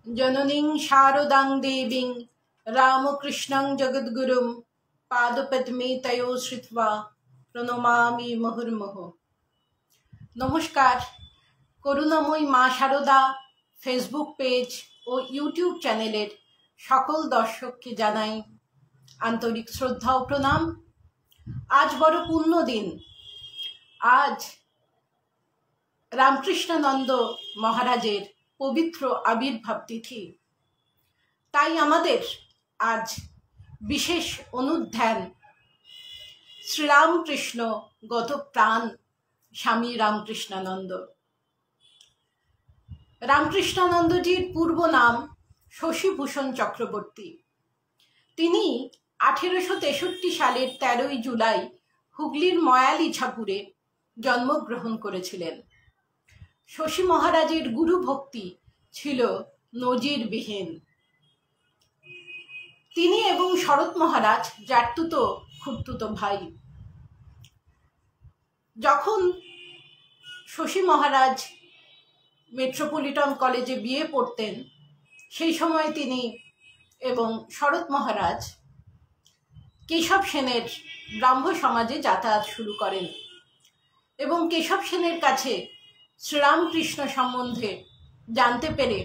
जननीं शारदां देवीं रामकृष्णं जगद्गुरुं पादपद्मे तयो श्रित्वा প্রণমামি মুহুর্মুহুঃ। নমস্কার। করুণাময়ী মা শারদা ফেসবুক পেজ ও ইউটিউব চ্যানেলের সকল দর্শককে জানাই আন্তরিক শ্রদ্ধা ও প্রণাম। আজ বড় পূর্ণ দিন। আজ রামকৃষ্ণানন্দ মহারাজের পবিত্র আবির্ভাব তিথি। তাই আমাদের আজ বিশেষ অনুধ্যান শ্রীরামকৃষ্ণ গত প্রাণ স্বামী রামকৃষ্ণানন্দ। রামকৃষ্ণানন্দজির পূর্ব নাম শশীভূষণ চক্রবর্তী। তিনি 1863 সালের 13 জুলাই হুগলির ময়ালিছাপুরে জন্মগ্রহণ করেছিলেন। শশী মহারাজের গুরু ভক্তি ছিল নজিরবিহীন। তিনি এবং শরৎ মহারাজ জাতুতো খুড়তুতো ভাই। যখন শশী মহারাজ মেট্রোপলিটন কলেজে বিএ পড়তেন, সেই সময় তিনি এবং শরৎ মহারাজ কেশব সেনের ব্রাহ্ম সমাজে যাতায়াত শুরু করেন এবং কেশব সেনের কাছে শ্রীরামকৃষ্ণ সম্বন্ধে জানতে পেরে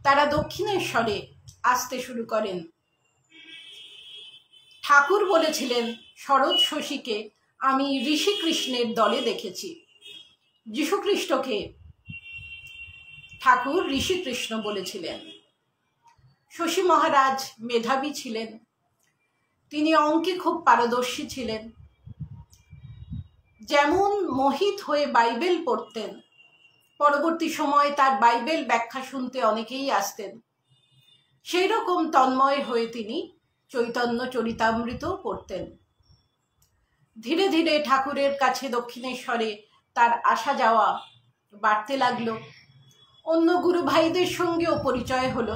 তারা দক্ষিণেশ্বরে আসতে শুরু করেন। ঠাকুর বলেছিলেন, শরৎ শশীকে আমি ঋষিকৃষ্ণের দলে দেখেছি। যীশুখ্রিস্টকে ঠাকুর ঋষিকৃষ্ণ বলেছিলেন। শশী মহারাজ মেধাবী ছিলেন। তিনি অঙ্কে খুব পারদর্শী ছিলেন। যেমন মোহিত হয়ে বাইবেল পড়তেন, পরবর্তী সময়ে তার বাইবেল ব্যাখ্যা শুনতে অনেকেই আসতেন। সেই রকম তন্ময় হয়ে তিনি চৈতন্য চরিতামৃত পড়তেন। ধীরে ধীরে ঠাকুরের কাছে দক্ষিণেশ্বরে তার আসা যাওয়া বাড়তে লাগলো। অন্য গুরু ভাইদের সঙ্গেও পরিচয় হলো।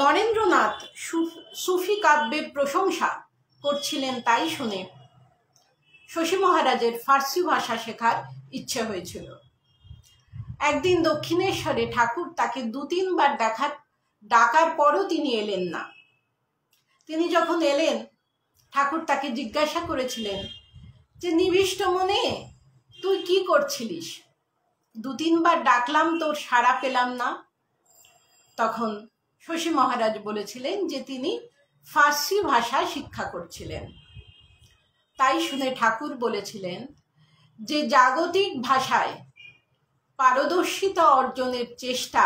নরেন্দ্রনাথ সুফি কাব্যের প্রশংসা করছিলেন, তাই শুনে শশী মহারাজের ফার্সি ভাষা শেখার ইচ্ছে হয়েছিল। একদিন দক্ষিণেশ্বরে ঠাকুর তাকে 2-3 বার ডাকার পরও তিনি এলেন না। তিনি যখন এলেন, ঠাকুর তাকে জিজ্ঞাসা করেছিলেন যে, নিবিষ্ট মনে তুই কি করছিলিস? 2-3 বার ডাকলাম, তোর সাড়া পেলাম না। তখন শশী মহারাজ বলেছিলেন যে তিনি ফার্সি ভাষা শিক্ষা করছিলেন। তাই শুনে ঠাকুর বলেছিলেন যে জাগতিক ভাষায় পারদর্শিতা অর্জনের চেষ্টা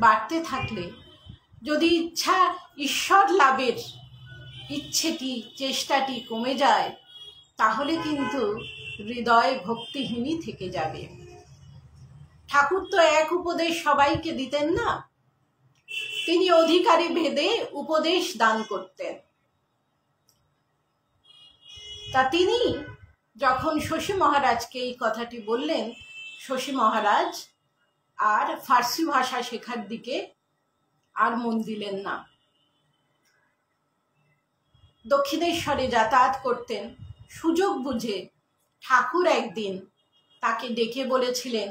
বাড়তে থাকলে, যদি ঈশ্বর লাভের চেষ্টাটি কমে যায়, তাহলে কিন্তু হৃদয় ভক্তিহীনই থেকে যাবে। ঠাকুর তো এক উপদেশ সবাইকে দিতেন না, তিনি অধিকারী ভেদে উপদেশ দান করতেন। তা তিনি যখন শশী মহারাজকে এই কথাটি বললেন, শশী মহারাজ আর ফার্সি ভাষা শেখার দিকে আর মন দিলেন না। দক্ষিণেশ্বরে যাতায়াত করতেন। সুযোগ বুঝে ঠাকুর একদিন তাকে ডেকে বলেছিলেন,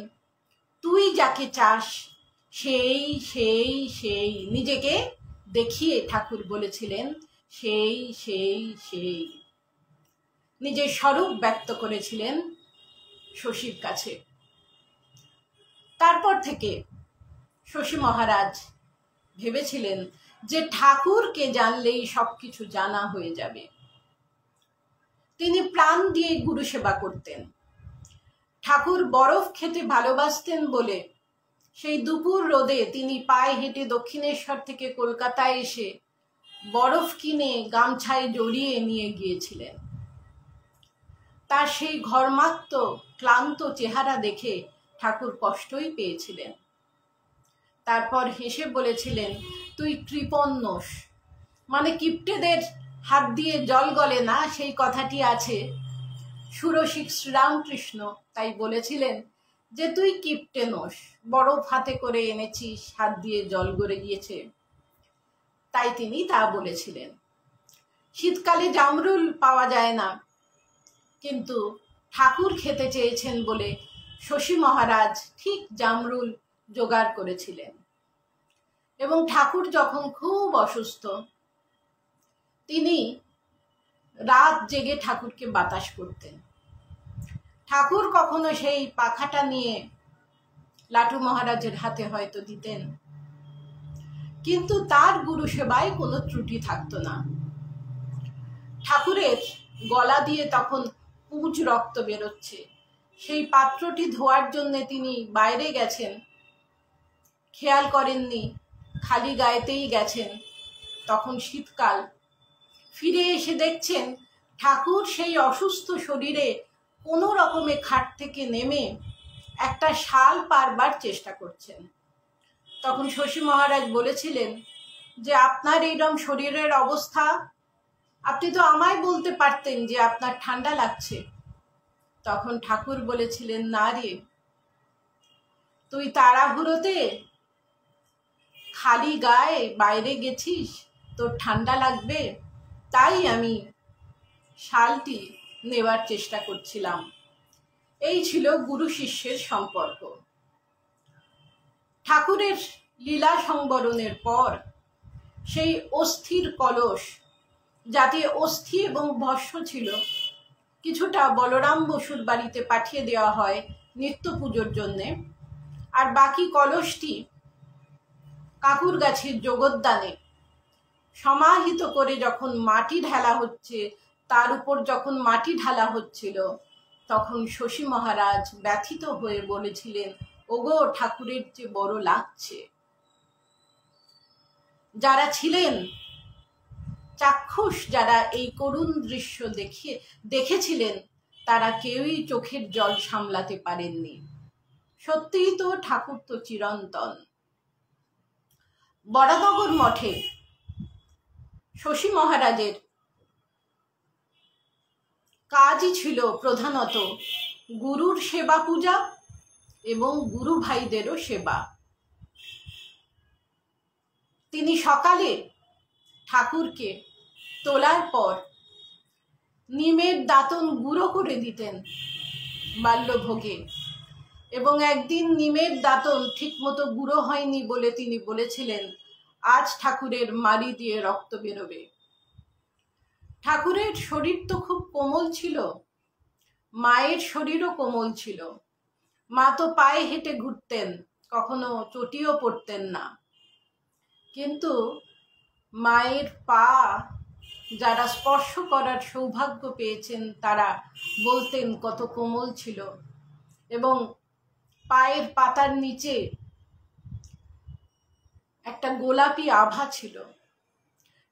তুই যাকে চাস সেই সেই সেই, নিজেকে দেখিয়ে ঠাকুর বলেছিলেন সেই সেই সেই, নিজের স্বরূপ ব্যক্ত করেছিলেন শশীর কাছে। তারপর থেকে শশী মহারাজ ভেবেছিলেন যে ঠাকুরকে জানলেই সবকিছু জানা হয়ে যাবে। তিনি প্রাণ দিয়ে গুরু সেবা করতেন। ঠাকুর বরফ খেতে ভালোবাসতেন বলে সেই দুপুর রোদে তিনি পায়ে হেঁটে দক্ষিণেশ্বর থেকে কলকাতায় এসে বরফ কিনে গামছায় জড়িয়ে নিয়ে গিয়েছিলেন। তার সেই ঘর্মাক্ত ক্লান্ত চেহারা দেখে ঠাকুর কষ্টই পেয়েছিলেন। তারপর হেসে বলেছিলেন, তুই কৃপণস, মানে কিপ্টেদের হাত দিয়ে জল গলে না, সেই কথাটি আছে। সুরসিক শ্রীরামকৃষ্ণ তাই বলেছিলেন যে তুই কিপ্টে নোস, বরফ হাতে করে এনেছিস, হাত দিয়ে জল গড়ে গিয়েছে। তাই তিনি তা বলেছিলেন। শীতকালে জামরুল পাওয়া যায় না, কিন্তু ঠাকুর খেতে চেয়েছেন বলে শশী মহারাজ ঠিক জামরুল জোগাড় করেছিলেন। এবং ঠাকুর যখন খুব অসুস্থ, তিনি রাত জেগে ঠাকুরকে বাতাস করতেন। ঠাকুর কখনো সেই পাখাটা নিয়ে লাটু মহারাজের হাতে হয়তো দিতেন, কিন্তু তার গুরু সেবায় কোনো ত্রুটি থাকতো না। ঠাকুরের গলা দিয়ে তখন পুঁজ রক্ত বেরোচ্ছে, সেই পাত্রটি ধোয়ার জন্য তিনি বাইরে গেছেন, খেয়াল করেননি, খালি গায়েতেই গেছেন। তখন শীতকাল, ফিরে এসে দেখছেন ঠাকুর সেই অসুস্থ শরীরে কোনো রকমে খাট থেকে নেমে একটা শাল পারবার চেষ্টা করছেন। তখন শশী মহারাজ বলেছিলেন যে আপনার এইরকম শরীরের অবস্থা, আপনি তো আমায় বলতে পারতেন যে আপনার ঠান্ডা লাগছে। তখন ঠাকুর বলেছিলেন, না রে, তুই তাড়াহুড়োতে খালি গায়ে বাইরে গেছিস, তোর ঠান্ডা লাগবে, তাই আমি শালটি নেবার চেষ্টা করছিলাম। এই ছিল গুরু শিষ্যের সম্পর্ক। ঠাকুরের লীলা সংবরণের পর সেই অস্থির কলস, যাতে অস্থি এবং ভস্য ছিল, কিছুটা বলরাম বসুর বাড়িতে পাঠিয়ে দেওয়া হয় নিত্য পুজোর জন্যে, আর বাকি কলসটি কাকুর গাছের জগদ্দানে সমাহিত করে যখন মাটি ঢালা হচ্ছে, তার উপর যখন মাটি ঢালা হচ্ছিল, তখন শশী মহারাজ ব্যথিত হয়ে বলেছিলেন, ওগো, ঠাকুরের যে বড় লাগছে। যারা ছিলেন চাক্ষুষ, যারা এই করুণ দৃশ্য দেখেছিলেন, তারা কেউই চোখের জল সামলাতে পারেননি। সত্যিই তো ঠাকুর তো চিরন্তন। বরানগর মঠে শশী মহারাজের কাজই ছিল প্রধানত গুরুর সেবা পূজা এবং গুরু ভাইদেরও সেবা। তিনি সকালে ঠাকুরকে তোলার পর নিমের দাঁতন গুঁড়ো করে দিতেন বাল্যভোগে, এবং একদিন নিমের দাঁতন ঠিকমতো গুঁড়ো হয়নি বলে তিনি বলেছিলেন, আজ ঠাকুরের মাড়ি দিয়ে রক্ত বেরোবে। ঠাকুরের শরীর তো খুব কোমল ছিল, মায়ের শরীরও কোমল ছিল। মা তো পায়ে হেঁটে ঘুরতেন, কখনো চটিও পড়তেন না, কিন্তু মায়ের পা যারা স্পর্শ করার সৌভাগ্য পেয়েছেন তারা বলতেন কত কোমল ছিল, এবং পায়ের পাতার নিচে একটা গোলাপি আভা ছিল।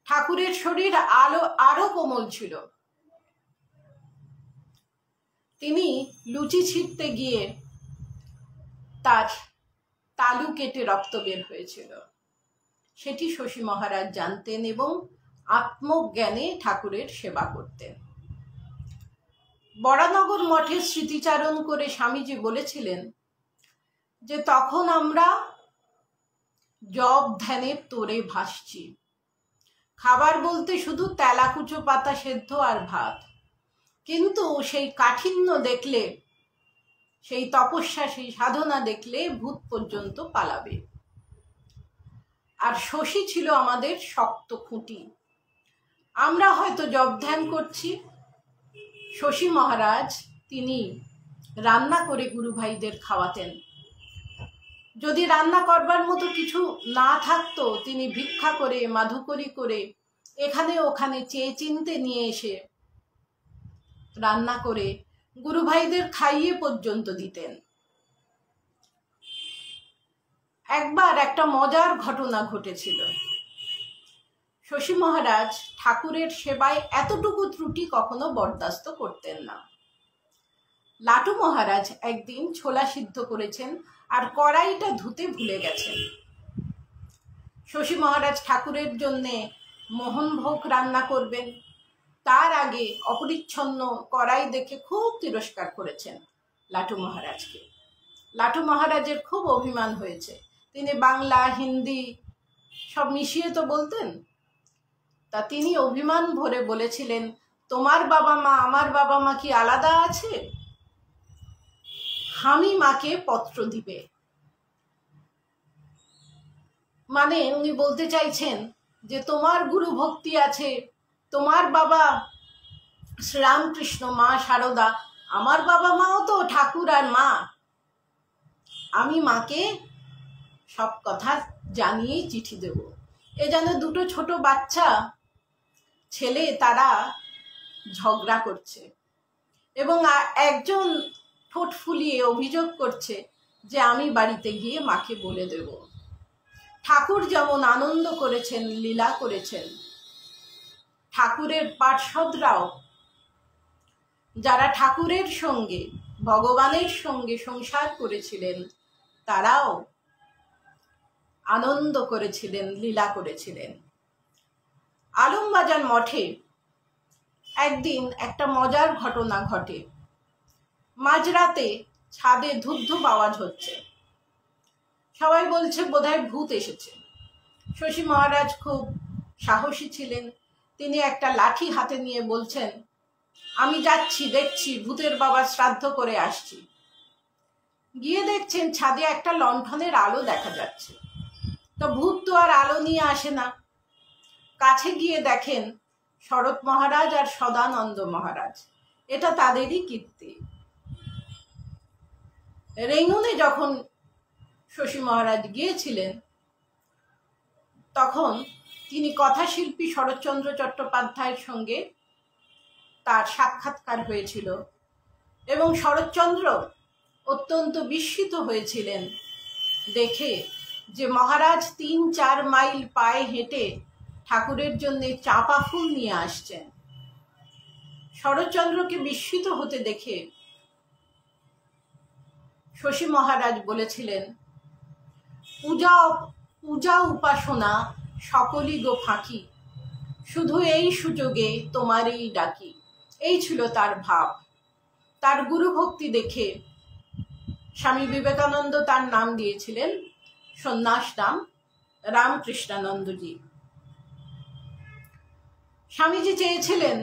ঠাকুরের শরীর আরো কোমল ছিল। তিনি লুচি ছিঁড়তে গিয়ে তার তালু কেটে রক্ত বের হয়েছিল, সেটি শশী মহারাজ জানতেন এবং আত্মজ্ঞানে ঠাকুরের সেবা করতেন। বরানগর মঠে স্মৃতিচারণ করে স্বামীজি বলেছিলেন যে তখন আমরা জপ ধ্যানের তোরে ভাসছি। খাবার বলতে শুধু তেলাকুচো পাতা সেদ্ধ আর ভাত, কিন্তু সেই কাঠিন্য দেখলে, সেই তপস্যা, সেই সাধনা দেখলে ভূত পর্যন্ত পালাবে। আর শশী ছিল আমাদের শক্ত খুঁটি। আমরা হয়তো জপ ধ্যান করছি, শশী মহারাজ তিনি রান্না করে গুরু ভাইদের খাওয়াতেন। যদি রান্না করবার মতো কিছু না থাকতো, তিনি ভিক্ষা করে, মাধুকরি করে, এখানে ওখানে চেয়ে চিনতে নিয়ে এসে রান্না করে গুরু ভাইদের খাইয়ে পর্যন্ত দিতেন। একবার একটা মজার ঘটনা ঘটেছিল। শশী মহারাজ ঠাকুরের সেবায় এতটুকু ত্রুটি কখনো বরদাস্ত করতেন না। লাটু মহারাজ একদিন ছোলা সিদ্ধ করেছেন আর কড়াইটা ধুতে ভুলে গেছেন। শশী মহারাজ ঠাকুরের জন্যে মোহনভোগ রান্না করবেন, তার আগে অপরিচ্ছন্ন কড়াই দেখে খুব তিরস্কার করেছেন লাটু মহারাজকে। লাটু মহারাজের খুব অভিমান হয়েছে। তিনি বাংলা, হিন্দি সব মিশিয়ে তো বলতেন। তা তিনি অভিমান ভরে বলেছিলেন, তোমার বাবা মা আমার বাবা মা কি আলাদা আছে? হামি মাকে পত্র দিবে। মানে উনি বলতে চাইছেন যে তোমার গুরু ভক্তি আছে, তোমার বাবা শ্রীরামকৃষ্ণ, মা শারদা, আমার বাবা মাও তো ঠাকুর আর মা। আমি মাকে সব কথা জানিয়েই চিঠি দেব। এ যেন দুটো ছোট বাচ্চা ছেলে, তারা ঝগড়া করছে এবং একজন ঠোঁট ফুলিয়ে অভিযোগ করছে যে আমি বাড়িতে গিয়ে মাকে বলে দেব। ঠাকুর যেমন আনন্দ করেছেন, লীলা করেছেন, ঠাকুরের পার্ষদরাও, যারা ঠাকুরের সঙ্গে, ভগবানের সঙ্গে সংসার করেছিলেন, তারাও আনন্দ করেছিলেন, লীলা করেছিলেন। আলমবাজার মঠে একদিন একটা মজার ঘটনা ঘটে। মাঝরাতে ছাদে ধূপ ধূপ আওয়াজ হচ্ছে। সবাই বলছে বোধহয় ভূত এসেছে। শশী মহারাজ খুব সাহসী ছিলেন। তিনি একটা লাঠি হাতে নিয়ে বলছেন, আমি যাচ্ছি, দেখছি, ভূতের বাবা শ্রাদ্ধ করে আসছি। গিয়ে দেখছেন ছাদে একটা লণ্ঠনের আলো দেখা যাচ্ছে। তো ভূত তো আর আলো নিয়ে আসে না। কাছে গিয়ে দেখেন শরৎ মহারাজ আর সদানন্দ মহারাজ। এটা তাদেরই কীর্তি। রেঙ্গুনে যখন শশী মহারাজ গিয়েছিলেন, তখন তিনি কথাশিল্পী শরৎচন্দ্র চট্টোপাধ্যায়ের সঙ্গে তার সাক্ষাৎকার হয়েছিল এবং শরৎচন্দ্র অত্যন্ত বিস্মিত হয়েছিলেন দেখে যে মহারাজ ৩-৪ মাইল পায়ে হেঁটে ঠাকুরের জন্য চাঁপা ফুল নিয়ে আসছেন। শরৎচন্দ্রকে বিস্মিত হতে দেখে শশী মহারাজ বলেছিলেন, পূজা উপাসনা সকলই গো ফাঁকি, শুধু এই সুযোগে তোমারই ডাকি। এই ছিল তার ভাব। তার গুরু ভক্তি দেখে স্বামী বিবেকানন্দ তার নাম দিয়েছিলেন সন্ন্যাস নাম রামকৃষ্ণানন্দজি। স্বামীজি চেয়েছিলেন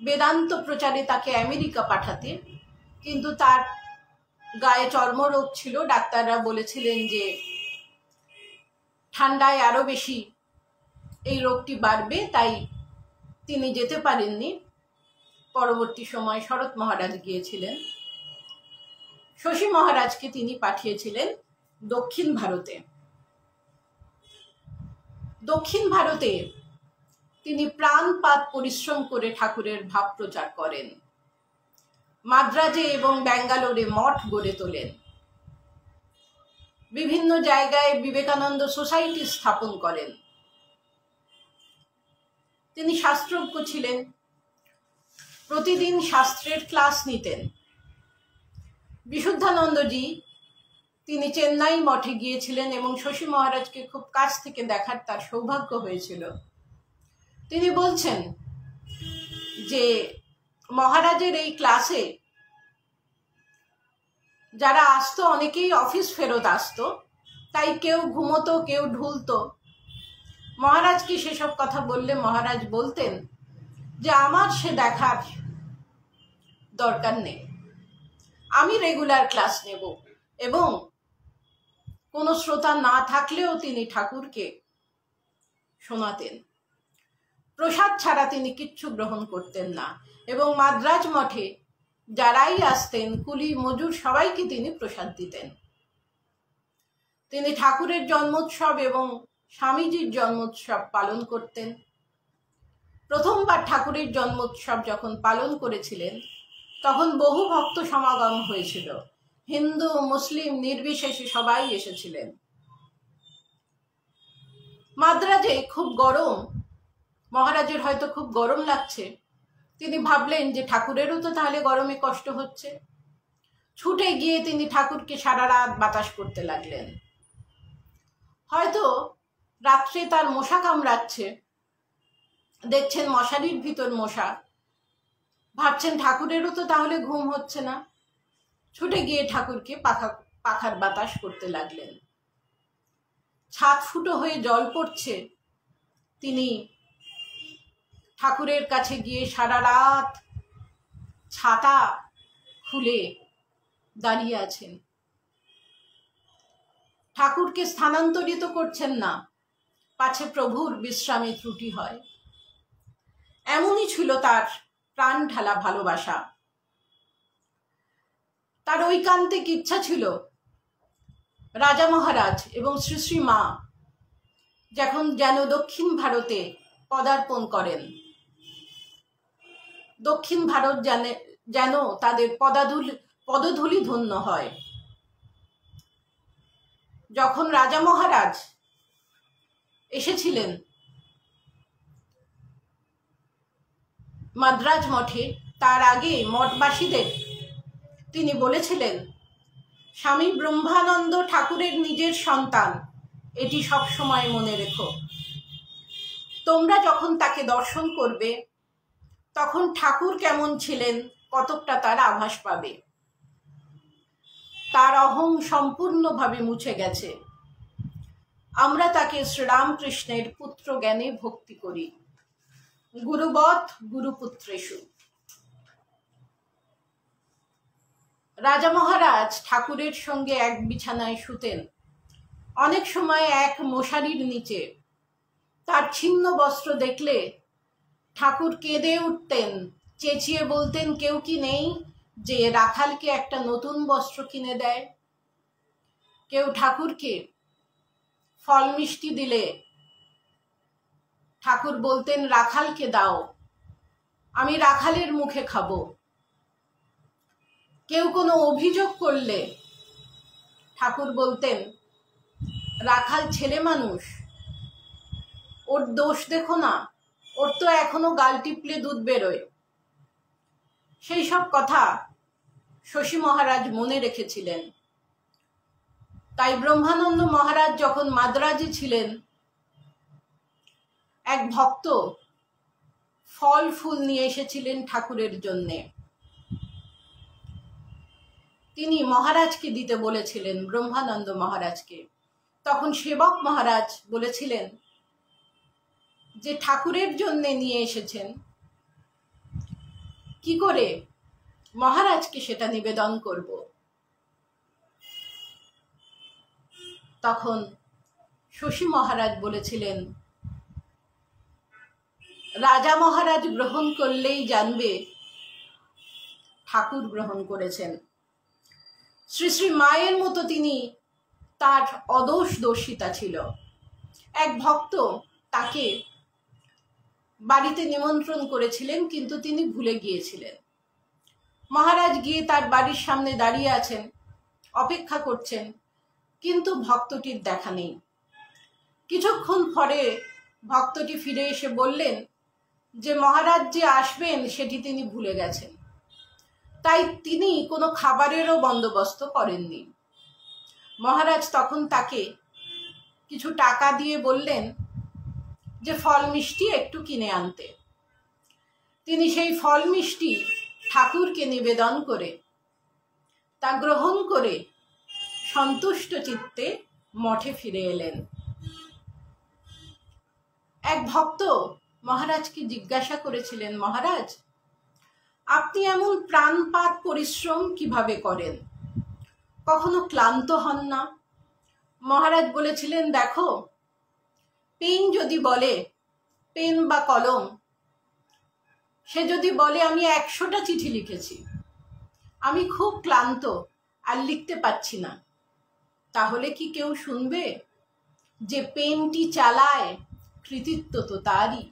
বেদান্ত প্রচারে তাকে আমেরিকা পাঠাতে, কিন্তু তার গায়ে চর্মরোগ ছিল। ডাক্তাররা বলেছিলেন যে ঠান্ডায় আরো বেশি এই রোগটি বাড়বে, তাই তিনি যেতে পারেননি। পরবর্তী সময় শরৎ মহারাজ গিয়েছিলেন। শশী মহারাজকে তিনি পাঠিয়েছিলেন দক্ষিণ ভারতে। দক্ষিণ ভারতে তিনি প্রাণপাত পরিশ্রম করে ঠাকুরের ভাব প্রচার করেন। মাদ্রাজে এবং ব্যাঙ্গালোরে মঠ গড়ে তোলেন। বিভিন্ন জায়গায় বিবেকানন্দ সোসাইটি স্থাপন করেন। তিনি শাস্ত্রজ্ঞ ছিলেন, প্রতিদিন শাস্ত্রের ক্লাস নিতেন। বিশুদ্ধানন্দজি তিনি চেন্নাই মঠে গিয়েছিলেন এবং শশী মহারাজকে খুব কাছ থেকে দেখার তার সৌভাগ্য হয়েছিল। তিনি বলছেন যে মহারাজের এই ক্লাসে যারা আসতো অনেকেই অফিস ফেরত আসতো, তাই কেউ ঘুমতো, কেউ ঢুলতো। মহারাজকে সেসব কথা বললে মহারাজ বলতেন যে আমার সে দেখার দরকার নেই, আমি রেগুলার ক্লাস নেব। এবং কোনো শ্রোতা না থাকলেও তিনি ঠাকুরকে শোনাতেন। প্রসাদ ছাড়া তিনি কিচ্ছু গ্রহণ করতেন না এবং মাদ্রাজ মঠে যারাই আসতেন, কুলি মজুর, সবাইকে তিনি প্রসাদ দিতেন। তিনি ঠাকুরের জন্মোৎসব এবং স্বামীজির জন্মোৎসব পালন করতেন। প্রথমবার ঠাকুরের জন্মোৎসব যখন পালন করেছিলেন, তখন বহু ভক্ত সমাগম হয়েছিল। হিন্দু মুসলিম নির্বিশেষে সবাই এসেছিলেন। মাদ্রাজে খুব গরম, মহারাজের হয়তো খুব গরম লাগছে। তিনি ভাবলেন যে ঠাকুরেরও তো তাহলে গরমে কষ্ট হচ্ছে। ছুটে গিয়ে তিনি ঠাকুরকে সারা রাত বাতাস করতে লাগলেন। হয়তো রাত্রে তার মশা কামড়াচ্ছে, দেখছেন মশারির ভিতর মশা, ভাবছেন ঠাকুরেরও তো তাহলে ঘুম হচ্ছে না। ছুটে গিয়ে ঠাকুরকে পাখার বাতাস করতে লাগলেন। ছাদ ফুটো হয়ে জল পড়ছে, তিনি ঠাকুরের কাছে গিয়ে সারা রাত ছাতা খুলে দাঁড়িয়ে আছেন। ঠাকুরকে স্থানান্তরিত করছেন না, পাছে প্রভুর বিশ্রামে ত্রুটি হয়। এমনই ছিল তার প্রাণ ঢালা ভালোবাসা। তার ঐকান্তিক ইচ্ছা ছিল রাজা মহারাজ এবং শ্রী শ্রী মা যেন দক্ষিণ ভারতে পদার্পণ করেন, দক্ষিণ ভারত যেন তাদের পদধূলি ধন্য হয়। যখন রাজা মহারাজ এসেছিলেন মাদ্রাজ মঠে, তার আগে মঠবাসীদের তিনি বলেছিলেন, স্বামী ব্রহ্মানন্দ ঠাকুরের নিজের সন্তান, এটি সব সময় মনে রেখো। তোমরা যখন তাকে দর্শন করবে তখন ঠাকুর কেমন ছিলেন কতকটা তার আভাস পাবে। তার অহং সম্পূর্ণভাবে মুছে গেছে। আমরা তাকে শ্রীরামকৃষ্ণের পুত্র জ্ঞানে ভক্তি করি। গুরুবৎ গুরুপুত্রেষু। রাজা মহারাজ ঠাকুরের সঙ্গে এক বিছানায় শুতেন, অনেক সময় এক মশারির নিচে। তার ছিন্ন বস্ত্র দেখলে ঠাকুর কেঁদে উঠতেন, চেঁচিয়ে বলতেন, কেউ কি নেই যে রাখালকে একটা নতুন বস্ত্র কিনে দেয়? কেউ ঠাকুরকে ফল মিষ্টি দিলে ঠাকুর বলতেন, রাখালকে দাও, আমি রাখালের মুখে খাবো। কেউ কোনো অভিযোগ করলে ঠাকুর বলতেন, রাখাল ছেলে মানুষ, ওর দোষ দেখো না, ওর তো এখনো গাল টিপলে দুধ বেরোয়। সেই সব কথা শশী মহারাজ মনে রেখেছিলেন। তাই ব্রহ্মানন্দ মহারাজ যখন মাদ্রাজে ছিলেন, এক ভক্ত ফল ফুল নিয়ে এসেছিলেন ঠাকুরের জন্যে। তিনি মহারাজকে দিতে বলেছিলেন, ব্রহ্মানন্দ মহারাজকে। তখন সেবক মহারাজ বলেছিলেন যে ঠাকুরের জন্যে নিয়ে এসেছেন, কি করে মহারাজকে সেটা নিবেদন করব? তখন শশী মহারাজ বলেছিলেন, রাজা মহারাজ গ্রহণ করলেই জানবে ঠাকুর গ্রহণ করেছেন। শ্রী শ্রী মায়ের মতো তিনি, তার অদোষ দর্শিতা ছিল। এক ভক্ত তাকে বাড়িতে নিমন্ত্রণ করেছিলেন, কিন্তু তিনি ভুলে গিয়েছিলেন। মহারাজ গিয়ে তার বাড়ির সামনে দাঁড়িয়ে আছেন, অপেক্ষা করছেন, কিন্তু ভক্তটির দেখা নেই। কিছুক্ষণ পরে ভক্তটি ফিরে এসে বললেন যে মহারাজ যে আসবেন সেটি তিনি ভুলে গেছেন, তাই তিনি কোনো খাবারেরও বন্দোবস্ত করেননি। মহারাজ তখন তাকে কিছু টাকা দিয়ে বললেন যে ফল মিষ্টি একটু কিনে আনতে। তিনি সেই ফল মিষ্টি ঠাকুরকে নিবেদন করে, তা গ্রহণ করে সন্তুষ্ট চিত্তে মঠে ফিরে এলেন। এক ভক্ত মহারাজকে জিজ্ঞাসা করেছিলেন, মহারাজ, আপনি এমন প্রাণপাত পরিশ্রম কিভাবে করেন? কখনো ক্লান্ত হন না? মহারাজ বলেছিলেন, দেখো, পেন যদি বলে, পেন বা কলম, সে যদি বলে আমি 100টা চিঠি লিখেছি, আমি খুব ক্লান্ত আর লিখতে পারছি না, তাহলে কি কেউ শুনবে? যে পেনটি চালায় কৃতিত্ব তো তারই।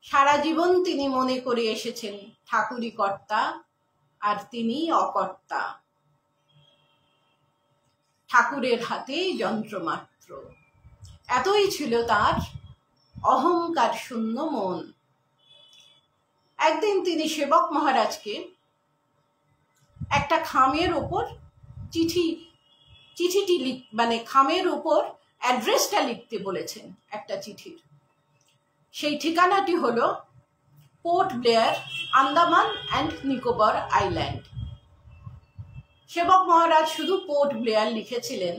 সারা জীবন তিনি মনে করে এসেছেন ঠাকুরই কর্তা আর তিনি অকর্তা, ঠাকুরের হাতে যন্ত্রমাত্র। এতই ছিল তার অহংকার শূন্য মন। একদিন তিনি সেবক মহারাজকে একটা খামের ওপর চিঠিটি মানে খামের ওপর অ্যাড্রেসটা লিখতে বলেছেন একটা চিঠির। সেই ঠিকানাটি হলো port Blair, Andaman and Nicobar island. সেবক মহারাজ শুধু পোর্ট ব্লেয়ার লিখেছিলেন,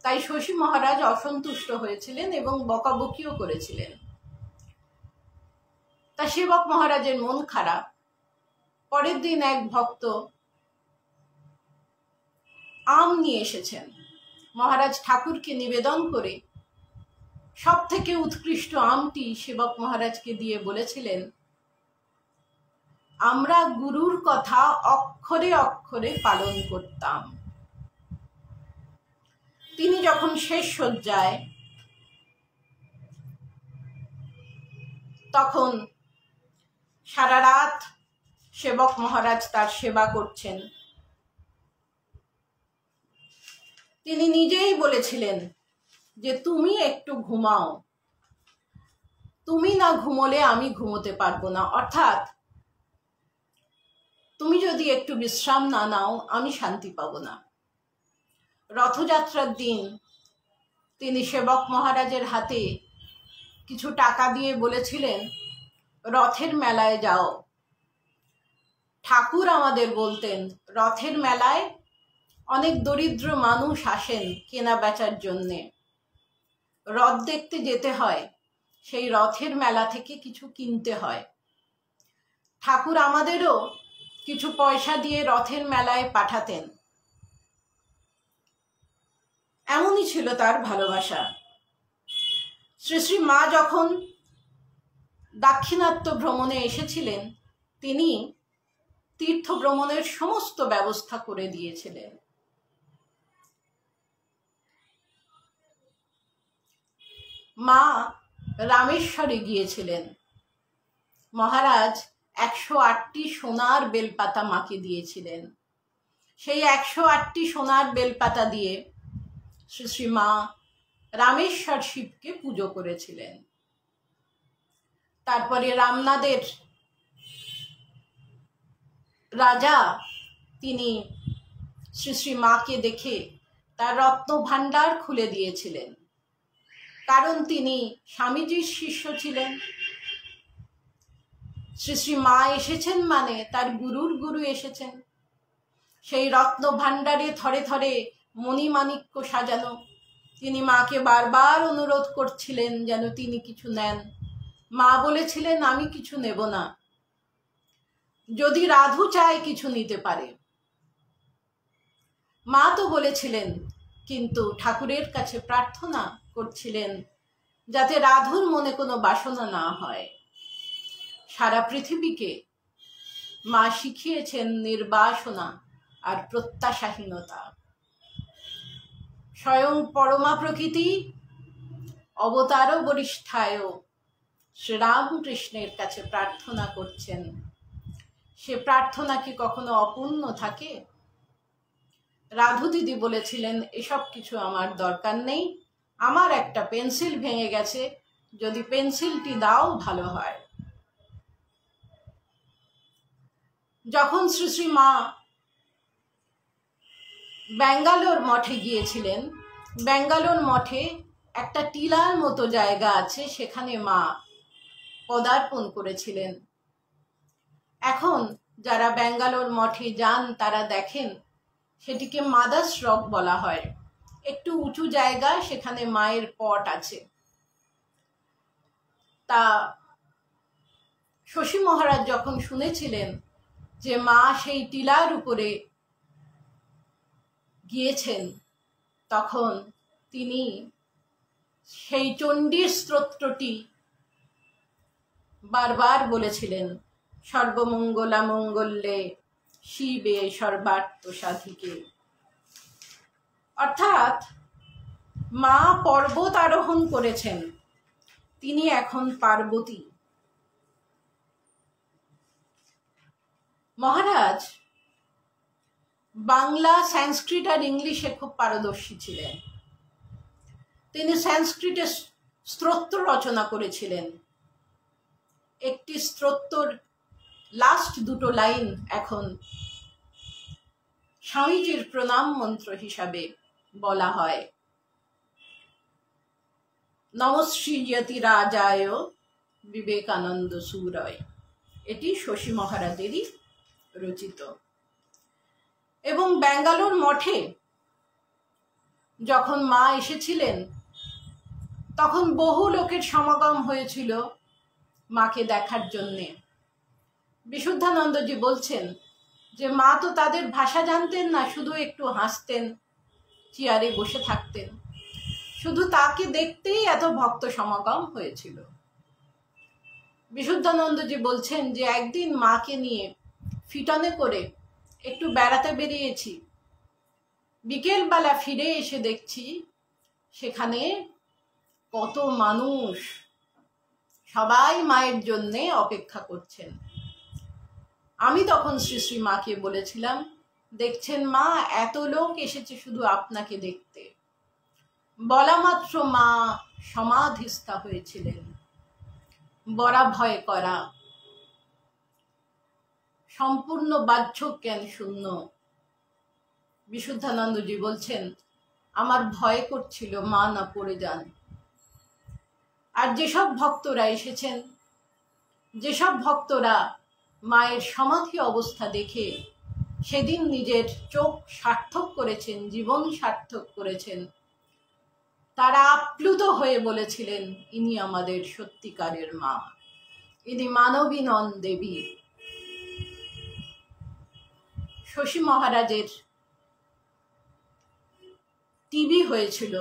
তাই শশী মহারাজ অসন্তুষ্ট হয়েছিলেন এবং বকাবকিও করেছিলেন। তা সেবক মহারাজের মন খারাপ। পরের দিন এক ভক্ত আম নিয়ে এসেছেন। মহারাজ ঠাকুরকে নিবেদন করে সব থেকে উৎকৃষ্ট আমটি সেবক মহারাজকে দিয়ে বলেছিলেন, আমরা গুরুর কথা অক্ষরে অক্ষরে পালন করতাম। তিনি যখন শেষ শয্যায়, তখন সারা রাত সেবক মহারাজ তার সেবা করছেন। তিনি নিজেই বলেছিলেন যে তুমি একটু ঘুমাও, তুমি না ঘুমোলে আমি ঘুমোতে পারবো না, অর্থাৎ তুমি যদি একটু বিশ্রাম না নাও আমি শান্তি পাবো না। রথযাত্রার দিন তিনি সেবক মহারাজের হাতে কিছু টাকা দিয়ে বলেছিলেন, রথের মেলায় যাও। ঠাকুর আমাদের বলতেন, রথের মেলায় অনেক দরিদ্র মানুষ আসেন কেনা বেচার জন্যে, রথ দেখতে যেতে হয়, সেই রথের মেলা থেকে কিছু কিনতে হয়। ঠাকুর আমাদেরও কিছু পয়সা দিয়ে রথের মেলায় পাঠাতেন। এমনই ছিল তার ভালোবাসা। শ্রী শ্রী মা যখন দাক্ষিণাত্য ভ্রমণে এসেছিলেন, তিনি তীর্থ ভ্রমণের সমস্ত ব্যবস্থা করে দিয়েছিলেন। মা রামেশ্বরে গিয়েছিলেন। মহারাজ 108টি সোনার বেলপাতা মাকে দিয়েছিলেন। সেই 108টি সোনার বেলপাতা দিয়ে শ্রী শ্রী মা রামেশ্বর শিবকে পুজো করেছিলেন। তারপরে রামনাদের রাজা তিনি শ্রী শ্রী মাকে দেখে তার রত্ন ভাণ্ডার খুলে দিয়েছিলেন, কারণ তিনি স্বামীজির শিষ্য ছিলেন। শ্রী শ্রী মা এসেছেন মানে তার গুরুর গুরু এসেছেন। সেই রত্ন ভাণ্ডারে থরে থরে মণিমাণিক্য সাজানো। তিনি মাকে বারবার অনুরোধ করছিলেন যেন তিনি কিছু নেন। মা বলেছিলেন, আমি কিছু নেব না, যদি রাধু চায় কিছু নিতে পারে। মা তো বলেছিলেন, কিন্তু ঠাকুরের কাছে প্রার্থনা করছিলেন যাতে রাধুর মনে কোনো বাসনা না হয়। সারা পৃথিবীকে মা শিখিয়েছেন নির্বাসনা আর প্রত্যাশাহীনতা। স্বয়ং পরমা প্রকৃতি অবতার বরিষ্ঠায় শ্রীরামকৃষ্ণের কাছে প্রার্থনা করছেন। সে প্রার্থনা কি কখনো অপূর্ণ থাকে? রাধু দিদি বলেছিলেন, এসব কিছু আমার দরকার নেই, আমার একটা পেন্সিল ভেঙে গেছে, যদি পেন্সিলটি দাও ভালো হয়। যখন শ্রী শ্রী মা ব্যাঙ্গালোর মঠে গিয়েছিলেন, ব্যাঙ্গালোর মঠে একটা টিলার মতো জায়গা আছে, সেখানে মা পদার্পণ করেছিলেন। এখন যারা ব্যাঙ্গালোর মঠে যান তারা দেখেন সেটিকে মাদার্স রক বলা হয়। একটু উঁচু জায়গা, সেখানে মায়ের পট আছে। তা শশী মহারাজ যখন শুনেছিলেন যে মা সেই টিলার উপরে গিয়েছেন, তখন তিনি সেই চণ্ডীর স্তোত্রটি বারবার বলেছিলেন, সর্বমঙ্গলা মঙ্গলে শিবে সর্বার্থ সাধিকে। অর্থাৎ মা পর্বত আরোহণ করেছেন, তিনি এখন পার্বতী। মহারাজ বাংলা, সংস্কৃত আর ইংলিশে খুব পারদর্শী ছিলেন। তিনি সংস্কৃতে স্তোত্র রচনা করেছিলেন। একটি স্তোত্রর লাস্ট দুটো লাইন এখন স্বামীজির প্রণাম মন্ত্র হিসাবে বলা হয়, নমশ্রীয়তি রাজায় বিবেকানন্দ সুরয়। এটি শশী মহারাজেরই রচিত। এবং ব্যাঙ্গালোর মঠে যখন মা এসেছিলেন, তখন বহু লোকের সমাগম হয়েছিল মাকে দেখার জন্যে। বিশুদ্ধানন্দজি বলছেন যে মা তো তাদের ভাষা জানতেন না, শুধু একটু হাসতেন, চেয়ারে বসে থাকতেন। শুধু তাকে দেখতেই এত ভক্ত সমাগম হয়েছিল। বিশুদ্ধানন্দজি বলছেন যে একদিন মাকে নিয়ে ফিটনে করে একটু বেড়াতে বেরিয়েছি, বিকেলবেলা ফিরে এসে দেখছি সেখানে কত মানুষ, সবাই মায়ের জন্যে অপেক্ষা করছেন। আমি তখন শ্রী শ্রী মাকে বলেছিলাম, দেখছেন মা, এত লোক এসেছে শুধু আপনাকে দেখতে। বলা মাত্র মা সমাধিস্থা হয়েছিলেন, বরা ভয় করা, সম্পূর্ণ বাহ্য জ্ঞান শূন্য। বিশুদ্ধানন্দজি বলছেন, আমার ভয় করছিল মা না পড়ে যান। আর যেসব ভক্তরা এসেছেন, যেসব ভক্তরা মায়ের সমাধি অবস্থা দেখে সেদিন নিজের চোখ সার্থক করেছেন, জীবন সার্থক করেছেন, তারা আপ্লুত হয়ে বলেছিলেন, ইনি আমাদের সত্যিকারের মা, ইনি মানবী নন, দেবী। শশী মহারাজের টিবি হয়েছিল,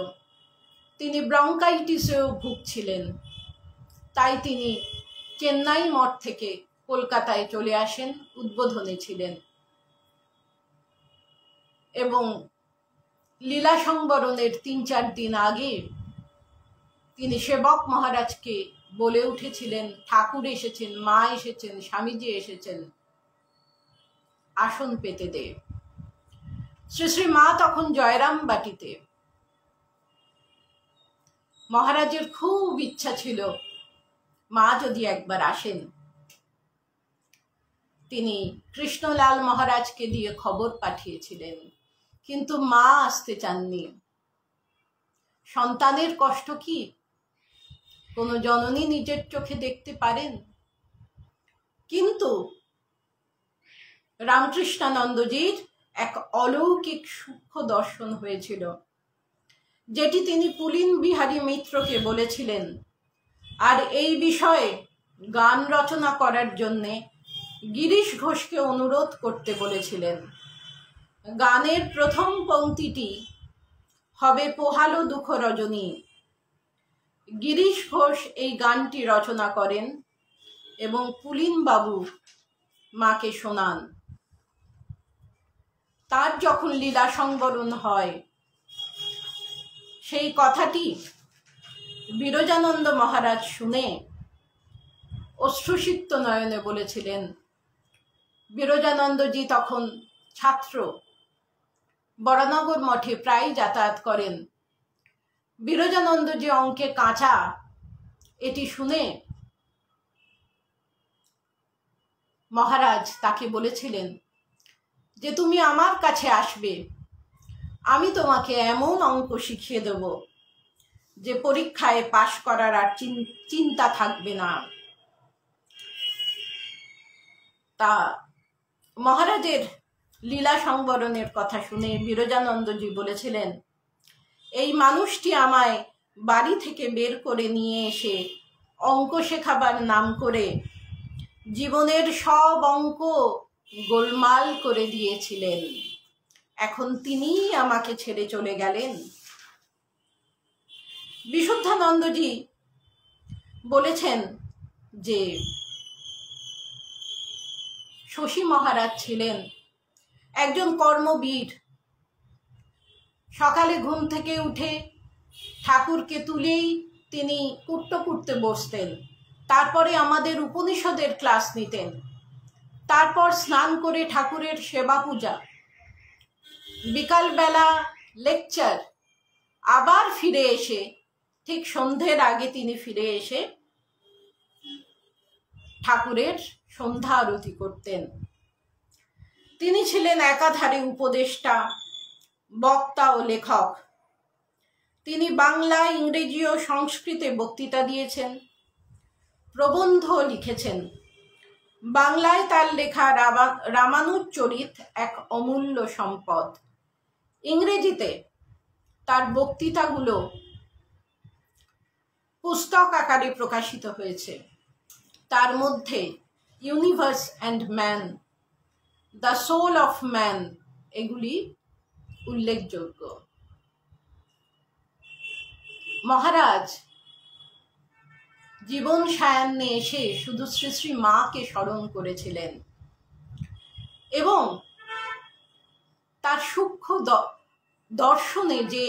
তিনি ব্রঙ্কাইটিসেও ভুগছিলেন, তাই তিনি চেন্নাই মঠ থেকে কলকাতায় চলে আসেন, উদ্বোধনে ছিলেন। এবং লীলা সংবরণের ৩-৪ দিন আগে তিনি সেবক মহারাজকে বলে উঠেছিলেন, ঠাকুর এসেছেন, মা এসেছেন, স্বামীজি এসেছেন, আসন পেতে দে। শ্রী শ্রী মা তখন জয়রাম বাটিতে। মহারাজের খুব ইচ্ছা ছিল মা যদি একবার আসেন। তিনি কৃষ্ণলাল মহারাজকে দিয়ে খবর পাঠিয়েছিলেন, কিন্তু মা আসতে চাননি। সন্তানের কষ্ট কি কোনো জননী নিজের চোখে দেখতে পারেন? কিন্তু রামকৃষ্ণানন্দজির এক অলৌকিক সূক্ষ্ম দর্শন হয়েছিল, যেটি তিনি পুলিন বিহারী মিত্রকে বলেছিলেন, আর এই বিষয়ে গান রচনা করার জন্যে গিরিশ ঘোষকে অনুরোধ করতে বলেছিলেন। গানের প্রথম পংক্তিটি হবে পোহালো দুঃখ রজনী। গিরিশ ঘোষ এই গানটি রচনা করেন এবং পুলিন বাবু মাকে শোনান। তার যখন লীলা সংবরণ হয়, সেই কথাটি বিরজানন্দ মহারাজ শুনে অশ্রুসিক্ত নয়নে বলেছিলেন। বিরজানন্দজি তখন ছাত্র, বরানগর মঠে প্রায় যাতায়াত করেন। বিরজানন্দজি অঙ্কে কাঁচা, এটি শুনে মহারাজ তাকে বলেছিলেন যে তুমি আমার কাছে আসবে, আমি তোমাকে এমন অঙ্ক শিখিয়ে দেব যে পরীক্ষায় পাশ করার আর চিন্তা থাকবে না। তা মহারাজের লীলা সংবরণের কথা শুনে বিরজানন্দজি বলেছিলেন, এই মানুষটি আমায় বাড়ি থেকে বের করে নিয়ে এসে অঙ্ক শেখাবার নাম করে জীবনের সব অঙ্ক গোলমাল করে দিয়েছিলেন, এখন তিনিই আমাকে ছেড়ে চলে গেলেন। বিশুদ্ধানন্দজি বলেছেন যে শশী মহারাজ ছিলেন একজন কর্মবীর। সকালে ঘুম থেকে উঠে ঠাকুরকে তুলেই তিনি কুট্টে বসতেন, তারপরে আমাদের উপনিষদের ক্লাস নিতেন, তারপর স্নান করে ঠাকুরের সেবা পূজা, বিকালবেলা লেকচার, আবার ফিরে এসে ঠিক সন্ধ্যের আগে তিনি ফিরে এসে ঠাকুরের সন্ধ্যা আরতি করতেন। তিনি ছিলেন একাধারে উপদেষ্টা, বক্তা ও লেখক। তিনি বাংলা, ইংরেজি ও সংস্কৃতে বক্তৃতা দিয়েছেন, প্রবন্ধ লিখেছেন। বাংলায় তার লেখা রামানুজচরিত এক অমূল্য সম্পদ। ইংরেজিতে তার বক্তৃতাগুলো পুস্তক আকারে প্রকাশিত হয়েছে। তার মধ্যে universe and man, the soul of man, এগুলি উল্লেখযোগ্য। মহারাজ জীবন সায়ান্নে এসে শুধু শ্রী শ্রী মাকে স্মরণ করেছিলেন এবং তার সূক্ষ্ম দর্শনে যে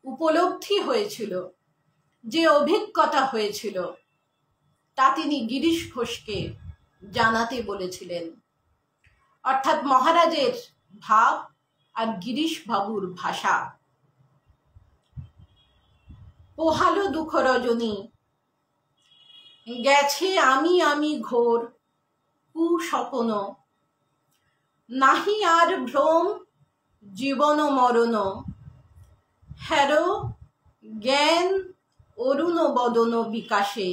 উপলব্ধি হয়েছিল, যে অভিজ্ঞতা হয়েছিল, তা তিনি গিরিশ ঘোষকে জানাতে বলেছিলেন। অর্থাৎ মহারাজের ভাব আর গিরিশ বাবুর ভাষা। পোহালো দুঃখ রজনী, গেছে আমি আমি ঘোর কুস্বপ্ন, নাহি আর ভ্রম জীবন মরণ, হ্যারো জ্ঞান অরুণ বদন বিকাশে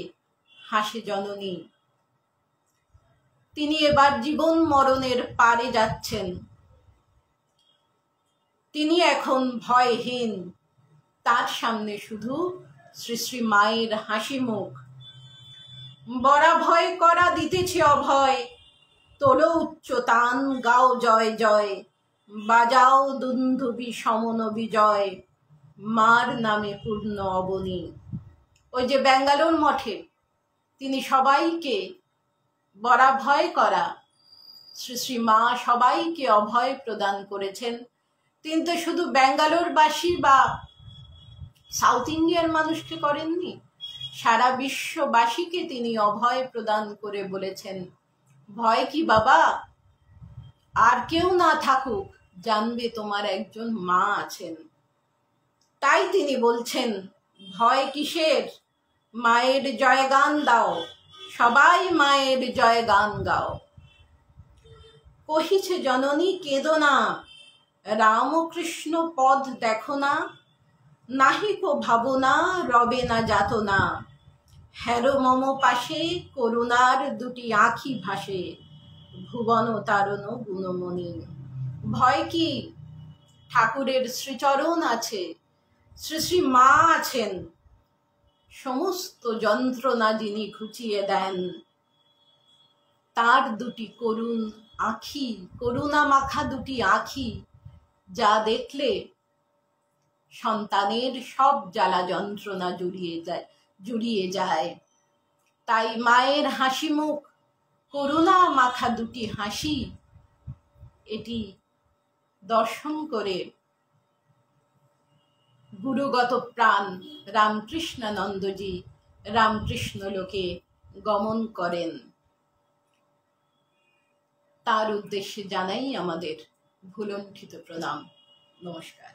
হাসে জননী। তিনি এবার জীবন মরণের পারে যাচ্ছেন। তিনি এখন ভয়হীন, তার সামনে শুধু শ্রী শ্রী মায়ের হাসি মুখ। বরা ভয় করা দিতেছে অভয়, তোলো উচ্চতান গাও জয় জয়, বাজাও দুন্ধুবি সমন বিজয়, মার নামে পূর্ণ অবনী। ওই যে ব্যাঙ্গালোর মঠে তিনি সবাইকে বরাভয় করা, শ্রী শ্রী মা সবাইকে অভয় প্রদান করেছেন। তিনি তো শুধু ব্যাঙ্গালোরবাসী বা সাউথ ইন্ডিয়ার মানুষকে করেননি, সারা বিশ্ববাসীকে তিনি অভয় প্রদান করে বলেছেন, ভয় কি বাবা, আর কেউ না থাকুক, জানবে তোমার একজন মা আছেন। তাই তিনি বলছেন, ভয় কিসের, মায়ের জয়গান দাও, সবাই মায়ের জয়গান গাও। কহিছে জননী কেঁদো না, রামকৃষ্ণ পদ দেখো না, নাহিক ভাবনা রবে না যাতনা, হ্যারো মম পাশে করুণার দুটি আঁখি ভাসে, ভুবন তারণ গুণমণি। ভয় কি, ঠাকুরের শ্রীচরণ আছে, শ্রী শ্রী মা আছেন, সমস্ত যন্ত্রণা যিনি ঘুচিয়ে দেন। তার দুটি করুণ আঁখি, করুণা মাখা দুটি আঁখি, যা দেখলে সন্তানের সব জ্বালা যন্ত্রণা জুড়িয়ে যায়। তাই মায়ের হাসি মুখ, করুণা মাখা দুটি হাসি, এটি দর্শন করে গুরুগত প্রাণ রামকৃষ্ণানন্দজি রামকৃষ্ণ লোকে গমন করেন। তার উদ্দেশ্যে জানাই আমাদের ভুলণ্ঠিত প্রণাম। নমস্কার।